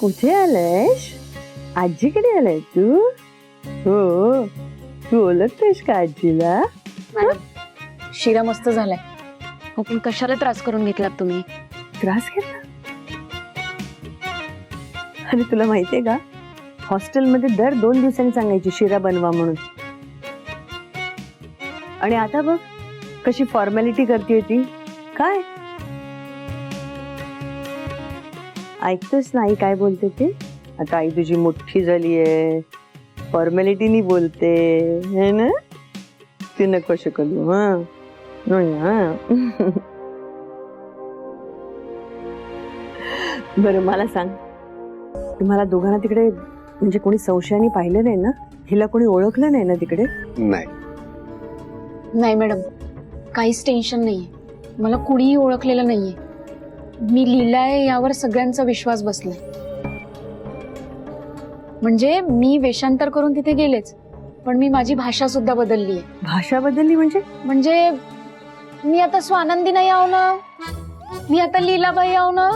कुठे आलायस? आजीकडे आलाय तू? हो, तू ओळखतेस का आजीला? शिरा मस्त झालाय. हो पण कशाला त्रास करून घेतलात तुम्ही? त्रास घेतला? आणि तुला माहितीये का, हॉस्टेलमध्ये दर 2 दिवसांनी सांगायची शिरा बनवा म्हणून. आणि आता बघ कशी फॉर्मॅलिटी करते ती. काय ऐकतोस नाही काय बोलते ते? आता आई तुझी मोठी झालीये, फॉर्मॅलिटीनी बोलते है ना. ती नको शिकवू. बरं मला सांग, तुम्हाला दोघांना तिकडे म्हणजे कोणी संशयाने पाहिलं नाही ना? हिला कोणी ओळखलं नाही ना तिकडे? नाही नाही मॅडम, काहीच टेन्शन नाहीये. मला कुणीही ओळखलेलं नाहीये. मी लीला आहे यावर सगळ्यांचा विश्वास बसलाय. म्हणजे मी वेषांतर करून तिथे गेलेच, पण मी माझी भाषा सुद्धा बदलली आहे. भाषा बदलली म्हणजे? मी आता स्वानंदी नाही आहो ना, मी आता लीलाबाई आहो ना,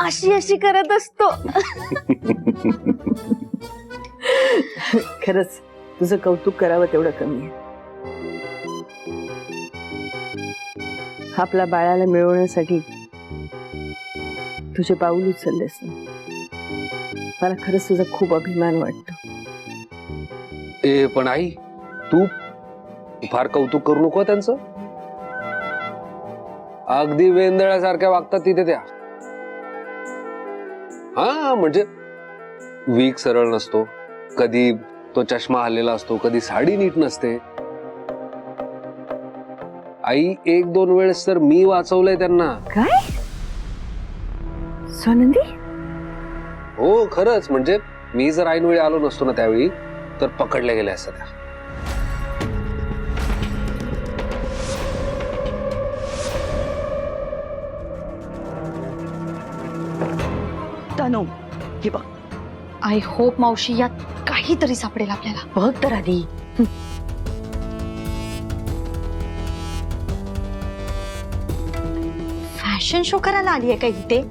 अशी अशी करत असतो. खरंच तुझं कौतुक करावं तेवढं कमी आहे. आपल्या बाळाला मिळवण्यासाठी तुझे पाऊल उचललेस ना, मला खरंच तुझा खूप अभिमान वाटतो. पण आई, तू फार कौतुक करू नको त्यांचं. अगदी वेंदळ्यासारख्या वागतात तिथे त्या. हा म्हणजे वीक सरळ नसतो, कधी तो चष्मा हल्लेला असतो, कधी साडी नीट नसते. आई 1-2 वेळेस तर मी वाचवलंय त्यांना. काय स्वानंदी? हो खरंच, म्हणजे मी जर ऐन वेळी आलो नसतो ना त्यावेळी तर पकडल्या गेल्या असत्या त्या. तनु, हे बघ. आय होप मावशी यात काहीतरी सापडेल आपल्याला. बघ तर आधी. फॅशन शो करायला आली आहे का इथे?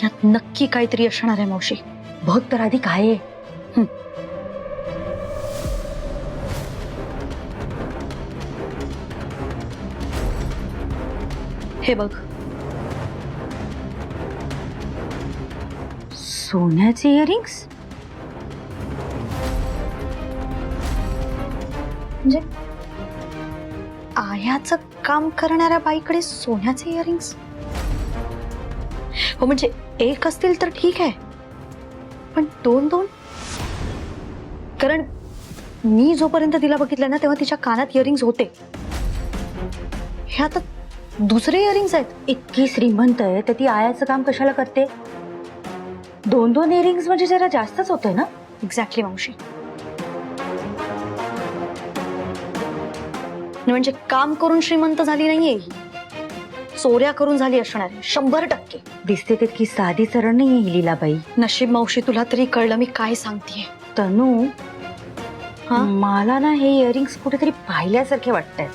यात नक्की काहीतरी असणार आहे मावशी. बघ तर आधी काय आहे. हे बघ, सोन्याचे इयरिंग्स. म्हणजे आयाचं काम करणाऱ्या बाईकडे सोन्याचे इयरिंग्स. हो म्हणजे एक असतील तर ठीक आहे, पण 2-2? कारण मी जोपर्यंत तिला बघितलं ना तेव्हा तिच्या कानात इयरिंग्स होते. हे आता दुसरे इयरिंग्स आहेत. इतकी श्रीमंत आहे तर ती आयाचं काम कशाला करते? 2-2 इयरिंग्स म्हणजे जरा जास्तच होतंय ना. एक्झॅक्टली मावशी. म्हणजे काम करून श्रीमंत झाली नाहीये ही, चोऱ्या करून झाली असणार 100%. दिसते तितकी साधी सरळ नाहीये ही लीलाबाई. नशीब मावशी, तुला तरी कळलं मी काय सांगतेय. तनु, मला ना हे इयरिंग्स कुठेतरी पाहिल्यासारखे वाटतायत.